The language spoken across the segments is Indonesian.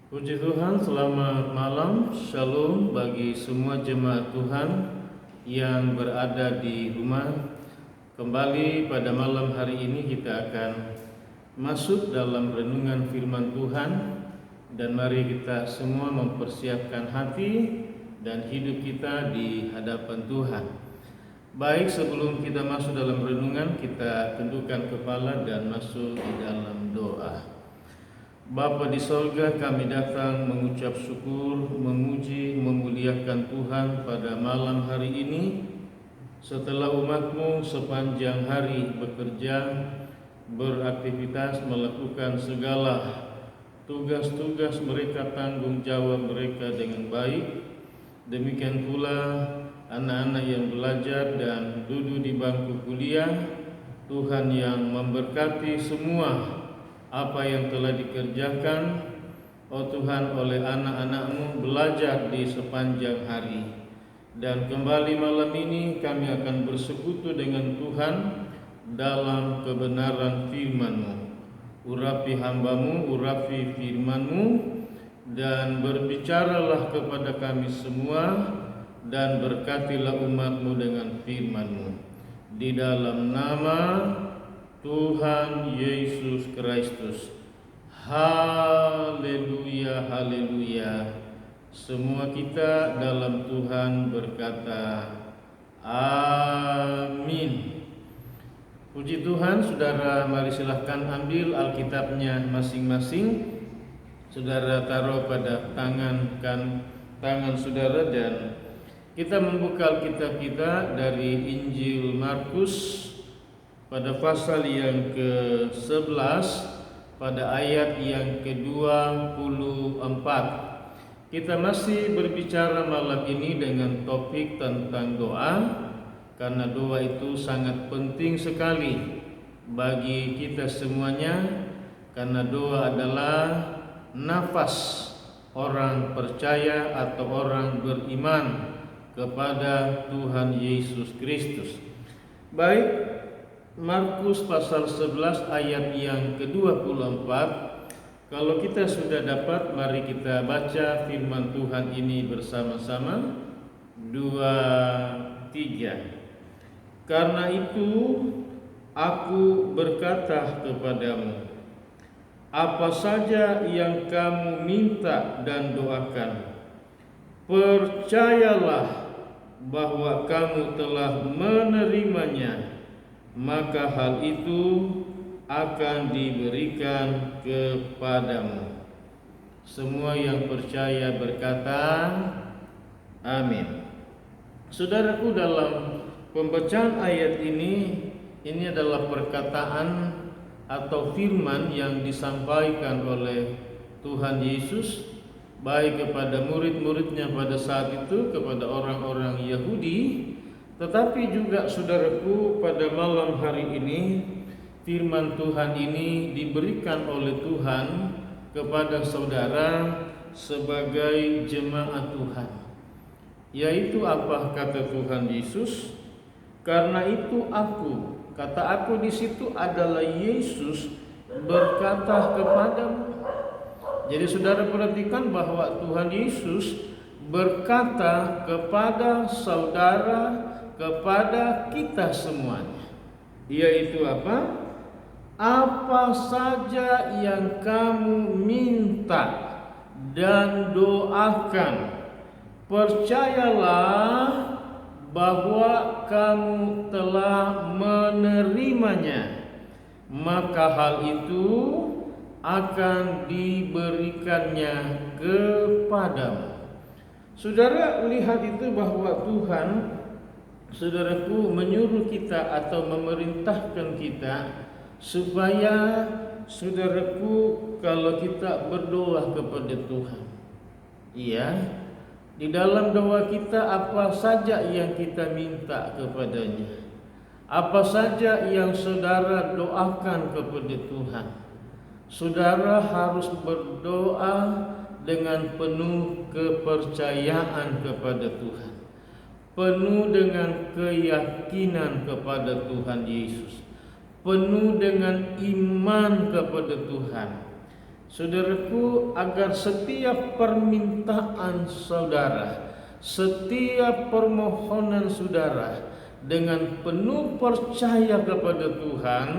Puji Tuhan, selamat malam, shalom bagi semua jemaat Tuhan yang berada di rumah. Kembali pada malam hari ini kita akan masuk dalam renungan firman Tuhan. Dan mari kita semua mempersiapkan hati dan hidup kita di hadapan Tuhan. Baik, sebelum kita masuk dalam renungan, kita tundukkan kepala dan masuk di dalam doa. Bapa di sorga, kami datang mengucap syukur, memuji, memuliakan Tuhan pada malam hari ini. Setelah umat-Mu sepanjang hari bekerja, beraktivitas, melakukan segala tugas-tugas mereka, tanggung jawab mereka dengan baik. Demikian pula anak-anak yang belajar dan duduk di bangku kuliah, Tuhan yang memberkati semua apa yang telah dikerjakan, oh Tuhan, oleh anak-anak-Mu belajar di sepanjang hari. Dan kembali malam ini kami akan bersekutu dengan Tuhan dalam kebenaran firman-Mu. Urapi hamba-Mu, urapi firman-Mu, dan berbicaralah kepada kami semua, dan berkatilah umat-Mu dengan firman-Mu. Di dalam nama Tuhan Yesus Kristus. Haleluya, haleluya. Semua kita dalam Tuhan berkata amin. Puji Tuhan, saudara, mari silahkan ambil Alkitabnya masing-masing. Saudara taruh pada tangan saudara, dan kita membuka Alkitab kita dari Injil Markus pada pasal yang ke-11 pada ayat yang ke-24. Kita masih berbicara malam ini dengan topik tentang doa, karena doa itu sangat penting sekali bagi kita semuanya, karena doa adalah nafas orang percaya atau orang beriman kepada Tuhan Yesus Kristus. Baik, Markus pasal 11 ayat yang ke-24. Kalau kita sudah dapat, mari kita baca firman Tuhan ini bersama-sama. 2, 3. Karena itu aku berkata kepadamu, apa saja yang kamu minta dan doakan, percayalah bahwa kamu telah menerimanya, maka hal itu akan diberikan kepadamu. Semua yang percaya berkata amin. Saudaraku, dalam pembacaan ayat ini adalah perkataan atau firman yang disampaikan oleh Tuhan Yesus baik kepada murid-muridnya pada saat itu, kepada orang-orang Yahudi. Tetapi juga saudaraku, pada malam hari ini firman Tuhan ini diberikan oleh Tuhan kepada saudara sebagai jemaat Tuhan. Yaitu apa kata Tuhan Yesus? Karena itu aku, kata aku di situ adalah Yesus berkata kepadamu. Jadi saudara perhatikan bahwa Tuhan Yesus berkata kepada saudara, kepada kita semuanya, yaitu apa? Apa saja yang kamu minta dan doakan, percayalah bahwa kamu telah menerimanya, maka hal itu akan diberikannya kepadamu. Saudara lihat itu bahwa Tuhan, saudaraku, menyuruh kita atau memerintahkan kita supaya, saudaraku, kalau kita berdoa kepada Tuhan, iya, di dalam doa kita apa saja yang kita minta kepadanya, apa saja yang saudara doakan kepada Tuhan, saudara harus berdoa dengan penuh kepercayaan kepada Tuhan, penuh dengan keyakinan kepada Tuhan Yesus, penuh dengan iman kepada Tuhan. Saudaraku, agar setiap permintaan saudara, setiap permohonan saudara dengan penuh percaya kepada Tuhan,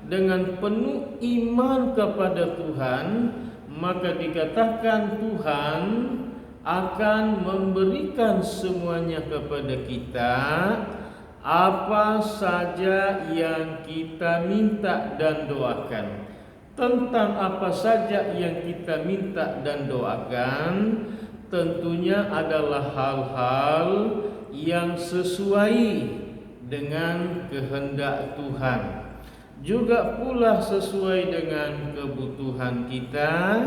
dengan penuh iman kepada Tuhan, maka dikatakan Tuhan akan memberikan semuanya kepada kita, apa saja yang kita minta dan doakan. Tentang apa saja yang kita minta dan doakan, tentunya adalah hal-hal yang sesuai dengan kehendak Tuhan, juga pula sesuai dengan kebutuhan kita,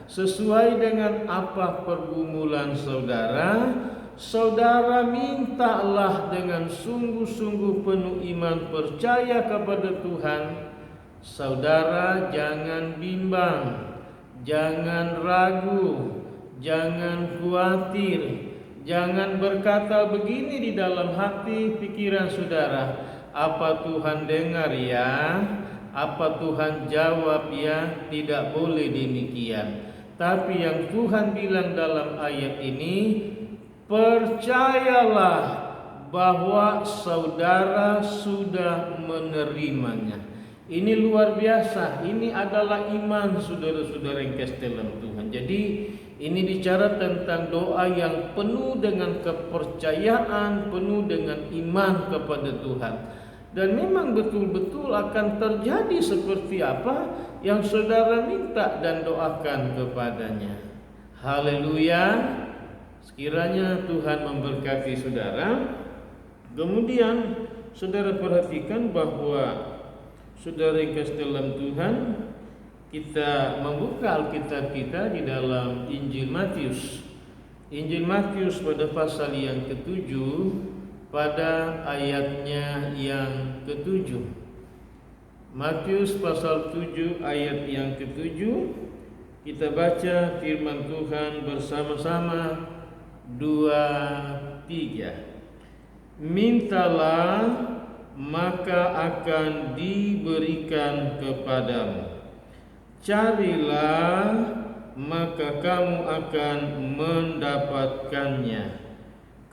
sesuai dengan apa pergumulan saudara. Saudara mintalah dengan sungguh-sungguh penuh iman percaya kepada Tuhan. Saudara jangan bimbang, jangan ragu, jangan khawatir, jangan berkata begini di dalam hati pikiran saudara, apa Tuhan dengar ya? Apa Tuhan jawab ya? Tidak boleh demikian. Tapi yang Tuhan bilang dalam ayat ini, percayalah bahwa saudara sudah menerimanya. Ini luar biasa. Ini adalah iman saudara-saudara yang kasih dalam Tuhan. Jadi ini bicara tentang doa yang penuh dengan kepercayaan, penuh dengan iman kepada Tuhan. Dan memang betul-betul akan terjadi seperti apa yang saudara minta dan doakan kepadanya. Haleluya. Sekiranya Tuhan memberkati saudara. Kemudian saudara perhatikan bahwa saudara yang kasih dalam Tuhan, kita membuka Alkitab kita di dalam Injil Matius. Injil Matius pada pasal yang ke-7, pada ayatnya yang ke-7. Matius pasal 7 ayat yang ke-7. Kita baca firman Tuhan bersama-sama. 2, 3. Mintalah maka akan diberikan kepadamu. Carilah maka kamu akan mendapatkannya.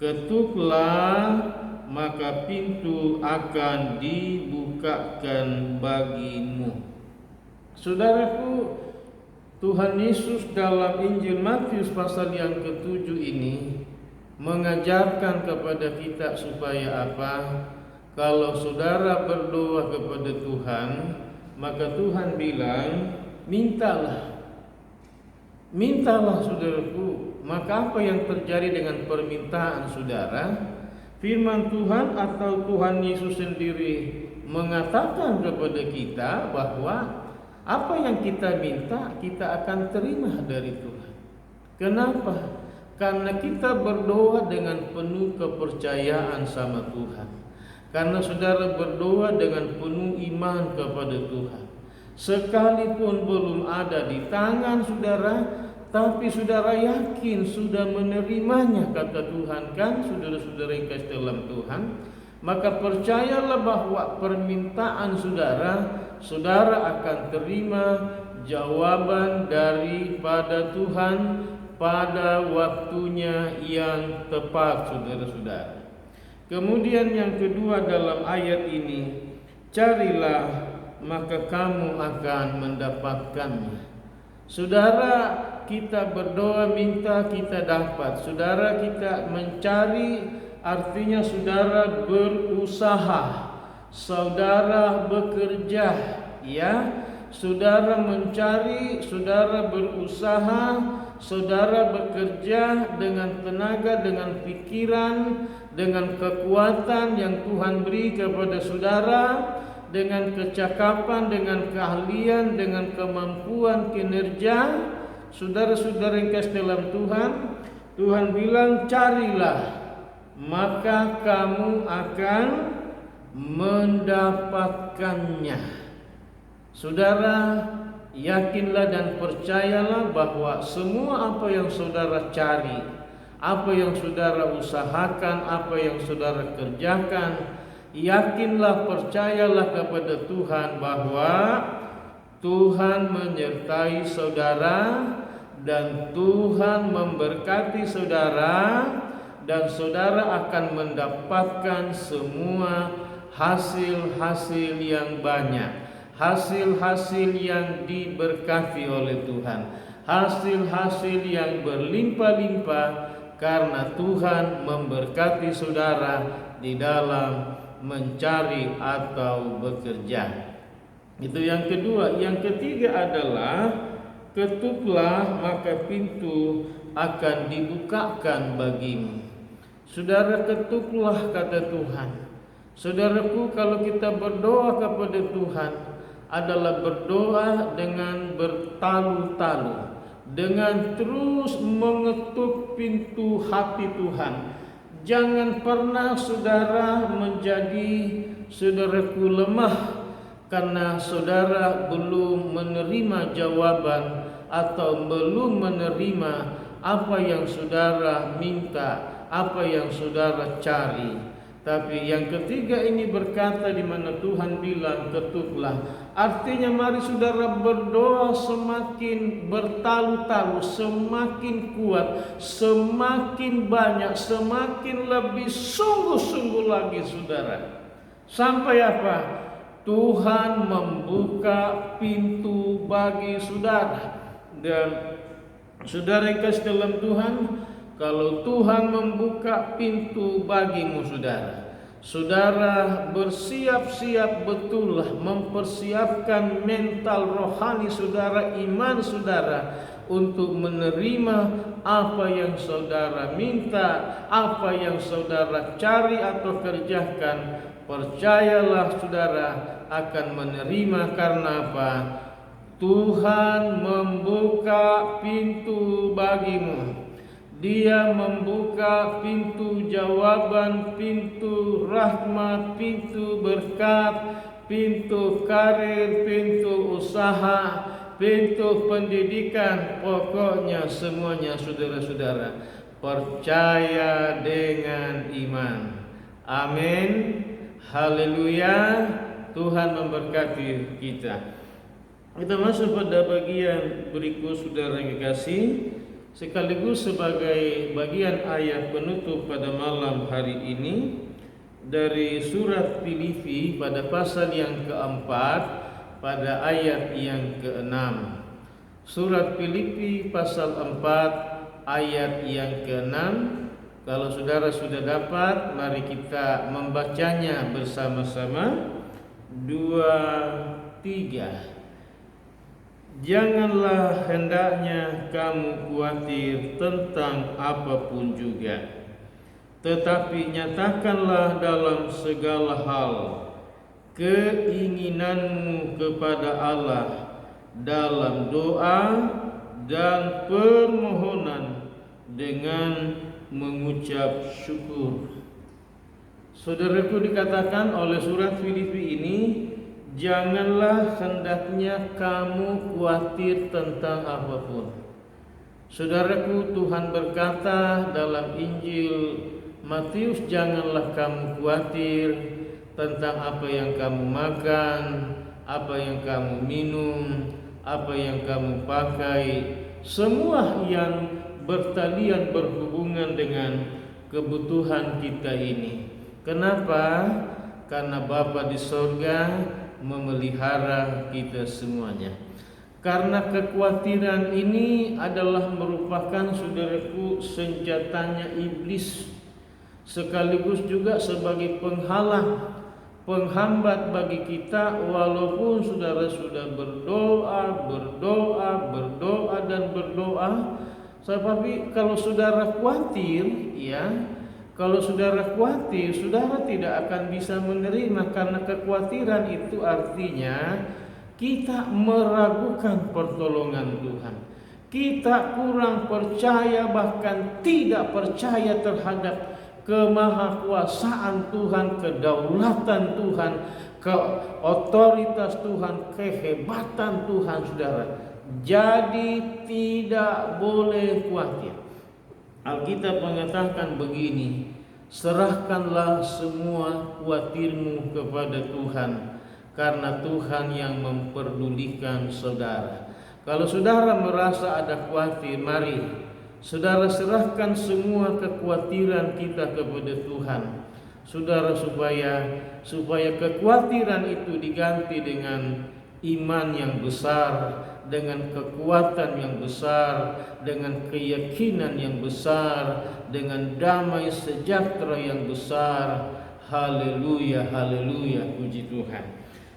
Ketuklah maka pintu akan dibukakan bagimu. Saudaraku, Tuhan Yesus dalam Injil Matius pasal yang ke-7 ini mengajarkan kepada kita supaya apa? Kalau saudara berdoa kepada Tuhan, maka Tuhan bilang, mintalah. Mintalah saudaraku. Maka apa yang terjadi dengan permintaan saudara? Firman Tuhan atau Tuhan Yesus sendiri mengatakan kepada kita bahwa apa yang kita minta, kita akan terima dari Tuhan. Kenapa? Karena kita berdoa dengan penuh kepercayaan sama Tuhan. Karena saudara berdoa dengan penuh iman kepada Tuhan. Sekalipun belum ada di tangan saudara, tapi saudara yakin sudah menerimanya, kata Tuhan kan, saudara-saudara yang kasih dalam Tuhan. Maka percayalah bahwa permintaan saudara, saudara akan terima jawaban daripada Tuhan pada waktunya yang tepat, saudara-saudara. Kemudian yang kedua dalam ayat ini, carilah maka kamu akan mendapatkannya. Saudara, kita berdoa minta kita dapat. Saudara, kita mencari, artinya saudara berusaha, saudara bekerja, ya. Saudara mencari, saudara berusaha, saudara bekerja dengan tenaga, dengan pikiran, dengan kekuatan yang Tuhan beri kepada saudara, dengan kecakapan, dengan keahlian, dengan kemampuan kinerja. Saudara-saudara yang kasih dalam Tuhan, Tuhan bilang carilah maka kamu akan mendapatkannya. Saudara, yakinlah dan percayalah bahwa semua apa yang saudara cari, apa yang saudara usahakan, apa yang saudara kerjakan, yakinlah, percayalah kepada Tuhan bahwa Tuhan menyertai saudara dan Tuhan memberkati saudara, dan saudara akan mendapatkan semua hasil-hasil yang banyak, hasil-hasil yang diberkati oleh Tuhan, hasil-hasil yang berlimpah-limpah, karena Tuhan memberkati saudara di dalam mencari atau bekerja. Itu yang kedua. Yang ketiga adalah ketuklah maka pintu akan dibukakan bagimu. Saudara, ketuklah kata Tuhan. Saudaraku, kalau kita berdoa kepada Tuhan adalah berdoa dengan bertalu-talu, dengan terus mengetuk pintu hati Tuhan. Jangan pernah saudara menjadi saudaraku lemah karena saudara belum menerima jawaban atau belum menerima apa yang saudara minta, apa yang saudara cari. Tapi yang ketiga ini berkata di mana Tuhan bilang ketuklah. Artinya mari saudara berdoa semakin bertalu-talu, semakin kuat, semakin banyak, semakin lebih sungguh-sungguh lagi saudara. Sampai apa? Tuhan membuka pintu bagi saudara. Dan saudara yang kasih dalam Tuhan, kalau Tuhan membuka pintu bagimu saudara, saudara bersiap-siap betullah, mempersiapkan mental rohani saudara, iman saudara untuk menerima apa yang saudara minta, apa yang saudara cari atau kerjakan. Percayalah saudara akan menerima. Karena apa? Tuhan membuka pintu bagimu. Dia membuka pintu jawaban, pintu rahmat, pintu berkat, pintu karir, pintu usaha, pintu pendidikan. Pokoknya semuanya saudara-saudara, percaya dengan iman. Amin. Haleluya. Tuhan memberkati kita. Kita masuk pada bagian berikut saudara yang kekasih, sekaligus sebagai bagian ayat penutup pada malam hari ini dari surat Filipi pada pasal yang keempat pada ayat yang keenam. Surat Filipi pasal 4 ayat yang keenam. Kalau saudara sudah dapat, mari kita membacanya bersama-sama. 2, 3. Janganlah hendaknya kamu khawatir tentang apapun juga, tetapi nyatakanlah dalam segala hal keinginanmu kepada Allah dalam doa dan permohonan dengan mengucap syukur. Saudaraku, dikatakan oleh surat Filipi ini, janganlah hendaknya kamu khawatir tentang apapun. Saudaraku, Tuhan berkata dalam Injil Matius, janganlah kamu khawatir tentang apa yang kamu makan, apa yang kamu minum, apa yang kamu pakai, semua yang bertalian berhubungan dengan kebutuhan kita ini. Kenapa? Karena Bapa di sorga memelihara kita semuanya. Karena kekhawatiran ini adalah merupakan saudaraku senjatanya iblis, sekaligus juga sebagai penghalang, penghambat bagi kita. Walaupun saudara sudah berdoa dan berdoa, tapi kalau saudara khawatir, kalau saudara khawatir, saudara tidak akan bisa menerima. Karena kekhawatiran itu artinya kita meragukan pertolongan Tuhan. Kita kurang percaya, bahkan tidak percaya terhadap kemahakuasaan Tuhan, kedaulatan Tuhan, otoritas Tuhan, kehebatan Tuhan, saudara. Jadi tidak boleh khawatir. Alkitab mengatakan begini, serahkanlah semua khawatirmu kepada Tuhan, karena Tuhan yang memperdulikan saudara. Kalau saudara merasa ada khawatir, mari saudara serahkan semua kekhawatiran kita kepada Tuhan. Saudara, supaya kekhawatiran itu diganti dengan iman yang besar, dengan kekuatan yang besar, dengan keyakinan yang besar, dengan damai sejahtera yang besar. Haleluya, haleluya, puji Tuhan.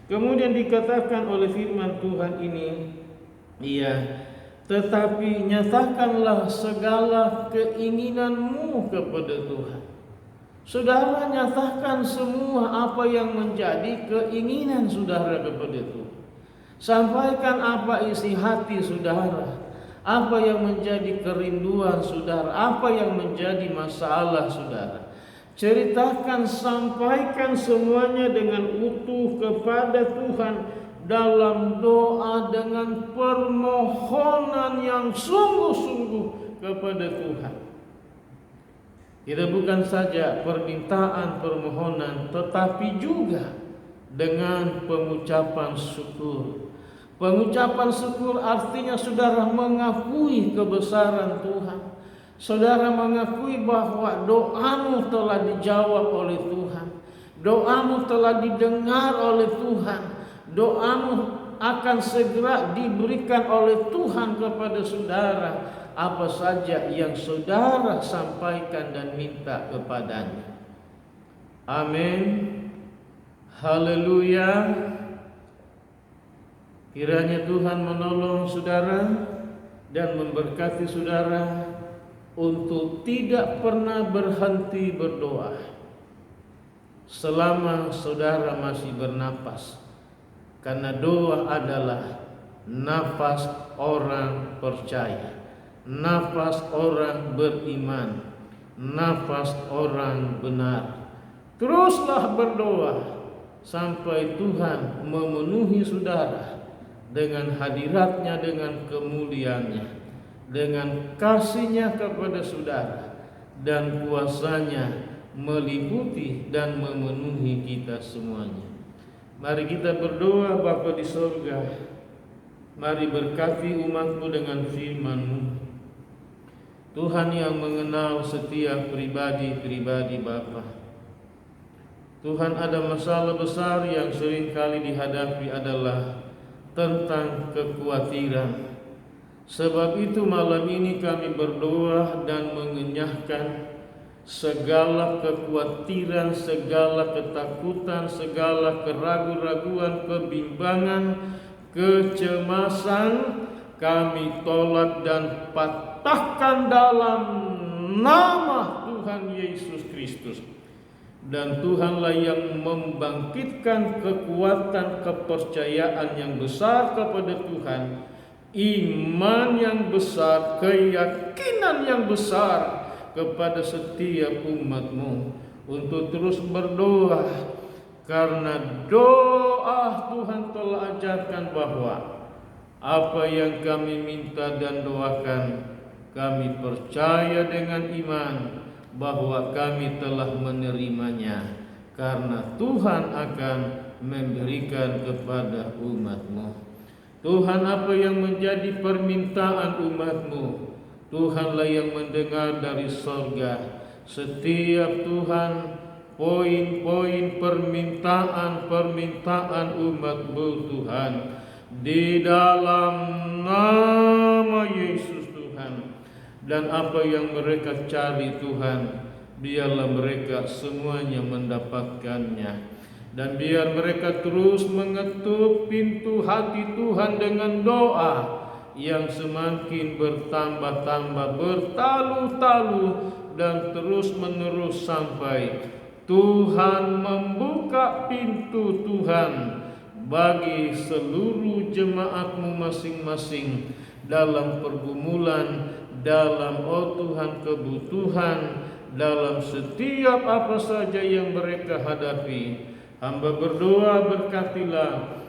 Kemudian dikatakan oleh firman Tuhan ini, tetapi nyatakanlah segala keinginanmu kepada Tuhan. Saudara, nyatakan semua apa yang menjadi keinginan saudara kepada Tuhan. Sampaikan apa isi hati saudara, apa yang menjadi kerinduan saudara, apa yang menjadi masalah saudara. Ceritakan, sampaikan semuanya dengan utuh kepada Tuhan dalam doa dengan permohonan yang sungguh-sungguh kepada Tuhan. Kita bukan saja permintaan permohonan, tetapi juga dengan pengucapan syukur. Pengucapan syukur artinya saudara mengakui kebesaran Tuhan. Saudara mengakui bahwa doamu telah dijawab oleh Tuhan. Doamu telah didengar oleh Tuhan. Doamu akan segera diberikan oleh Tuhan kepada saudara. Apa saja yang saudara sampaikan dan minta kepadanya. Amin. Haleluya. Kiranya Tuhan menolong saudara dan memberkati saudara untuk tidak pernah berhenti berdoa selama saudara masih bernapas. Karena doa adalah nafas orang percaya, nafas orang beriman, nafas orang benar. Teruslah berdoa sampai Tuhan memenuhi saudara dengan hadiratnya, dengan kemuliaannya, dengan kasihnya kepada saudara, dan kuasanya meliputi dan memenuhi kita semuanya. Mari kita berdoa. Bapa di surga, mari berkati umat-Mu dengan firman-Mu. Tuhan yang mengenal setiap pribadi-pribadi Bapa. Tuhan, ada masalah besar yang sering kali dihadapi adalah tentang kekhawatiran. Sebab itu malam ini kami berdoa dan mengenyahkan segala kekhawatiran, segala ketakutan, segala keraguan-raguan, kebimbangan, kecemasan, kami tolak dan patahkan dalam nama Tuhan Yesus Kristus. Dan Tuhanlah yang membangkitkan kekuatan kepercayaan yang besar kepada Tuhan, iman yang besar, keyakinan yang besar kepada setiap umat-Mu untuk terus berdoa. Karena doa Tuhan telah ajarkan bahwa apa yang kami minta dan doakan, kami percaya dengan iman bahwa kami telah menerimanya, karena Tuhan akan memberikan kepada umat-Mu. Tuhan, apa yang menjadi permintaan umat-Mu, Tuhanlah yang mendengar dari sorga. Setiap Tuhan poin-poin permintaan umat-Mu Tuhan, di dalam nama Yesus Tuhan. Dan apa yang mereka cari Tuhan, biarlah mereka semuanya mendapatkannya. Dan biar mereka terus mengetuk pintu hati Tuhan dengan doa yang semakin bertambah-tambah, bertalu-talu, dan terus-menerus sampai Tuhan membuka pintu Tuhan bagi seluruh jemaat-Mu masing-masing dalam pergumulan, dalam Tuhan kebutuhan, dalam setiap apa saja yang mereka hadapi. Hamba berdoa, berkatilah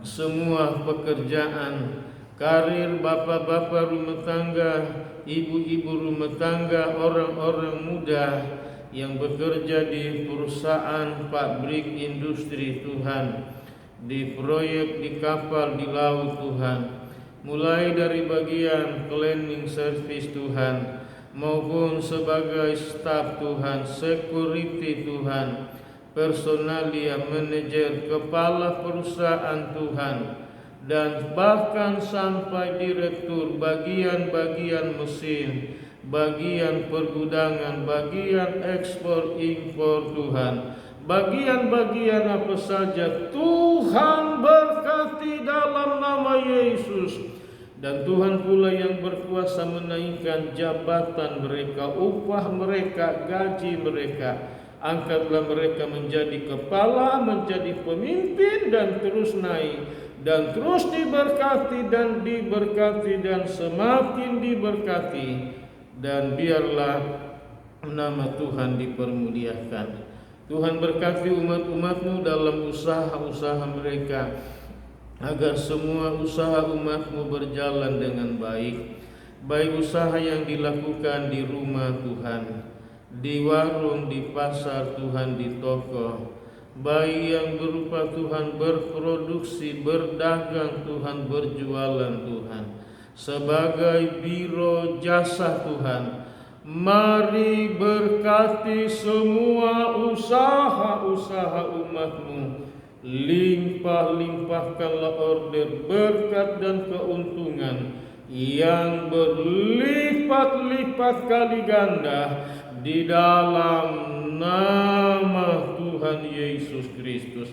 semua pekerjaan, karir bapak-bapak rumah tangga, ibu-ibu rumah tangga, orang-orang muda yang bekerja di perusahaan, pabrik, industri Tuhan. di proyek, di kapal, di laut Tuhan, mulai dari bagian cleaning service Tuhan, maupun sebagai staf Tuhan, security Tuhan, personalia, manajer, kepala perusahaan Tuhan, dan bahkan sampai direktur bagian-bagian mesin, bagian pergudangan, bagian ekspor impor Tuhan, bagian-bagian apa saja Tuhan berkati dalam nama Yesus. Dan Tuhan pula yang berkuasa menaikkan jabatan mereka, upah mereka, gaji mereka. Angkatlah mereka menjadi kepala, menjadi pemimpin, dan terus naik, dan terus diberkati dan diberkati dan semakin diberkati. Dan biarlah nama Tuhan dipermuliakan. Tuhan berkati umat-umat-Mu dalam usaha-usaha mereka, agar semua usaha umat-Mu berjalan dengan baik. Baik usaha yang dilakukan di rumah Tuhan, di warung, di pasar Tuhan, di toko, baik yang berupa Tuhan berproduksi, berdagang Tuhan, berjualan Tuhan, sebagai biro jasa Tuhan. Mari berkati semua usaha-usaha umat-Mu. Limpah-limpahkanlah order berkat dan keuntungan yang berlipat-lipat kali ganda di dalam nama Tuhan Yesus Kristus.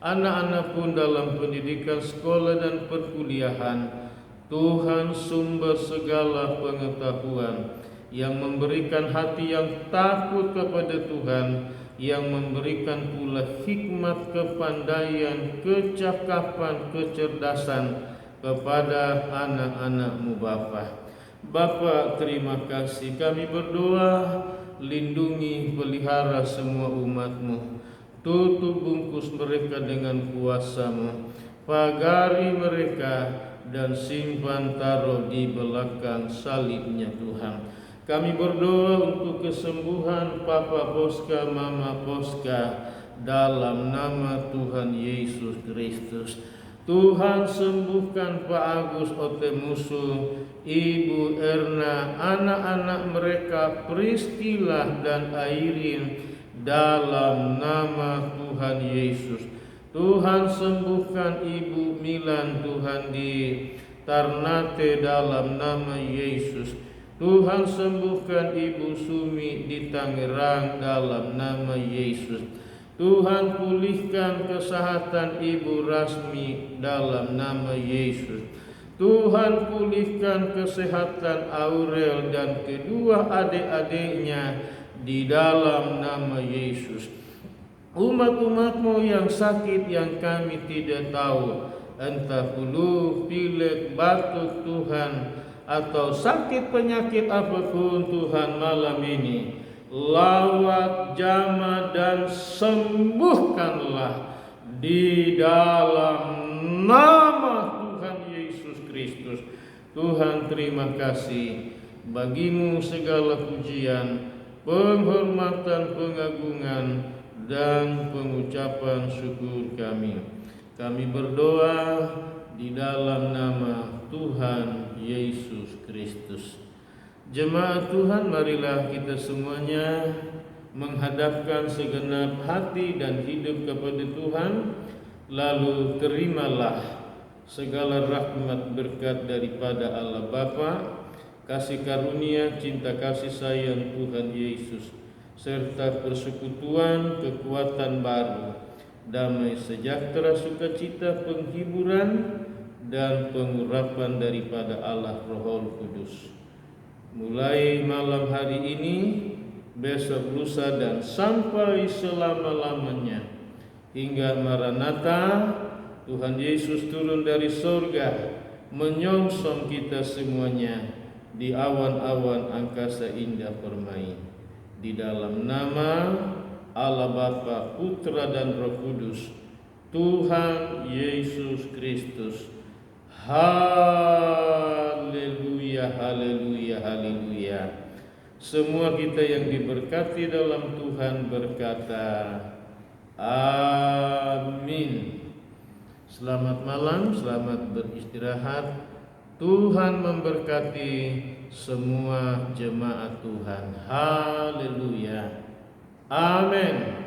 Anak-anak pun dalam pendidikan sekolah dan perkuliahan, Tuhan sumber segala pengetahuan, yang memberikan hati yang takut kepada Tuhan, yang memberikan pula hikmat, kepandaian, kecakapan, kecerdasan kepada anak-anak-Mu Bapa. Bapa, terima kasih. Kami berdoa, lindungi, pelihara semua umat-Mu. Tutup bungkus mereka dengan kuasa-Mu. Pagari mereka dan simpan taruh di belakang salibnya Tuhan. Kami berdoa untuk kesembuhan Papa Poska, Mama Poska, dalam nama Tuhan Yesus Kristus. Tuhan sembuhkan Pak Agus Otemusu, Ibu Erna, anak-anak mereka Priscilla dan Airin, dalam nama Tuhan Yesus. Tuhan sembuhkan Ibu Milan Tuhan di Ternate dalam nama Yesus. Tuhan sembuhkan Ibu Sumi di Tangerang dalam nama Yesus. Tuhan pulihkan kesehatan Ibu Rasmi dalam nama Yesus. Tuhan pulihkan kesehatan Aurel dan kedua adik-adiknya di dalam nama Yesus. Umat-umat-Mu yang sakit yang kami tidak tahu, entah flu, pilek, batuk Tuhan, atau sakit penyakit apapun Tuhan, malam ini lawat, jamah, dan sembuhkanlah di dalam nama Tuhan Yesus Kristus. Tuhan, terima kasih. Bagi-Mu segala pujian, penghormatan, pengagungan, dan pengucapan syukur kami. Kami berdoa di dalam nama Tuhan Yesus Kristus. Jemaat Tuhan, marilah kita semuanya menghadapkan segenap hati dan hidup kepada Tuhan, lalu terimalah segala rahmat berkat daripada Allah Bapa, kasih karunia, cinta kasih sayang Tuhan Yesus, serta persekutuan, kekuatan baru, damai sejahtera, sukacita, penghiburan, dan pengurapan daripada Allah Roh Kudus, mulai malam hari ini, besok, lusa, dan sampai selama-lamanya, hingga Maranatha, Tuhan Yesus turun dari sorga, menyongsong kita semuanya di awan-awan angkasa indah permai. Di dalam nama Allah Bapa, Putra, dan Roh Kudus, Tuhan Yesus Kristus. Haleluya, haleluya, haleluya. Semua kita yang diberkati dalam Tuhan berkata, amin. Selamat malam, selamat beristirahat. Tuhan memberkati semua jemaat Tuhan. Haleluya. Amin.